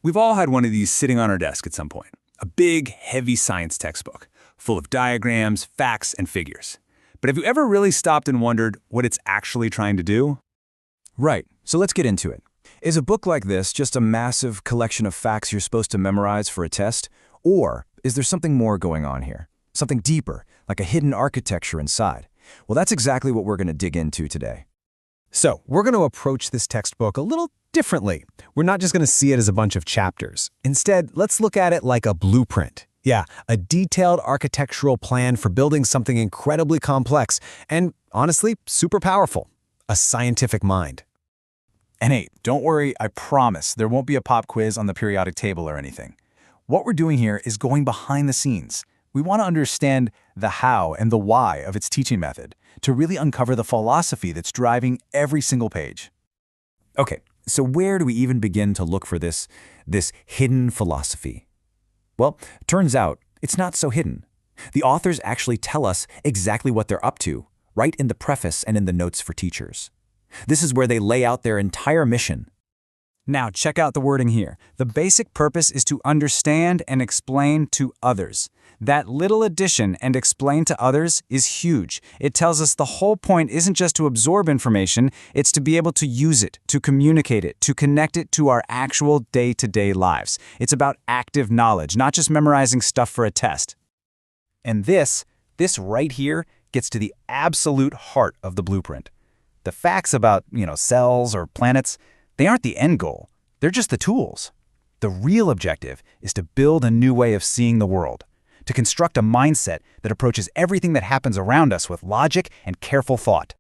We've all had one of these sitting on our desk at some point. A big, heavy science textbook, full of diagrams, facts, and figures. But have you ever really stopped and wondered what it's actually trying to do? Right, so let's get into it. Is a book like this just a massive collection of facts you're supposed to memorize for a test? Or is there something more going on here? Something deeper, like a hidden architecture inside? Well, that's exactly what we're going to dig into today. So, we're going to approach this textbook a little differently. We're not just going to see it as a bunch of chapters. Instead, let's look at it like a blueprint. Yeah, a detailed architectural plan for building something incredibly complex and, honestly, super powerful. A scientific mind. And hey, don't worry, I promise there won't be a pop quiz on the periodic table or anything. What we're doing here is going behind the scenes. We want to understand the how and the why of its teaching method to really uncover the philosophy that's driving every single page. Okay, so where do we even begin to look for this hidden philosophy? Well, turns out it's not so hidden. The authors actually tell us exactly what they're up to, right in the preface and in the notes for teachers. This is where they lay out their entire mission. Now, check out the wording here. The basic purpose is to understand and explain to others. That little addition, and explain to others, is huge. It tells us the whole point isn't just to absorb information, it's to be able to use it, to communicate it, to connect it to our actual day-to-day lives. It's about active knowledge, not just memorizing stuff for a test. And this right here gets to the absolute heart of the blueprint. The facts about, cells or planets, they aren't the end goal. They're just the tools. The real objective is to build a new way of seeing the world, to construct a mindset that approaches everything that happens around us with logic and careful thought.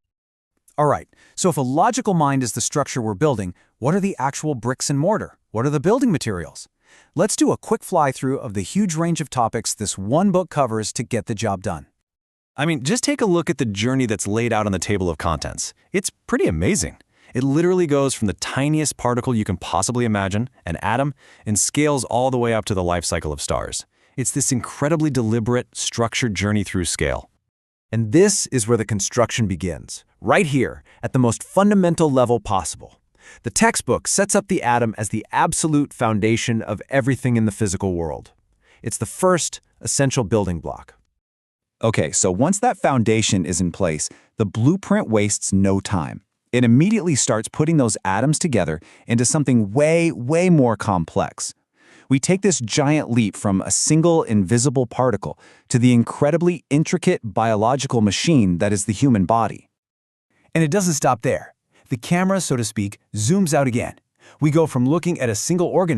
All right, so if a logical mind is the structure we're building, what are the actual bricks and mortar? What are the building materials? Let's do a quick fly-through of the huge range of topics this one book covers to get the job done. Just take a look at the journey that's laid out on the table of contents. It's pretty amazing. It literally goes from the tiniest particle you can possibly imagine, an atom, and scales all the way up to the life cycle of stars. It's this incredibly deliberate, structured journey through scale. And this is where the construction begins, right here, at the most fundamental level possible. The textbook sets up the atom as the absolute foundation of everything in the physical world. It's the first essential building block. Okay, so once that foundation is in place, the blueprint wastes no time. It immediately starts putting those atoms together into something way, way more complex. We take this giant leap from a single invisible particle to the incredibly intricate biological machine that is the human body. And it doesn't stop there. The camera, so to speak, zooms out again. We go from looking at a single organism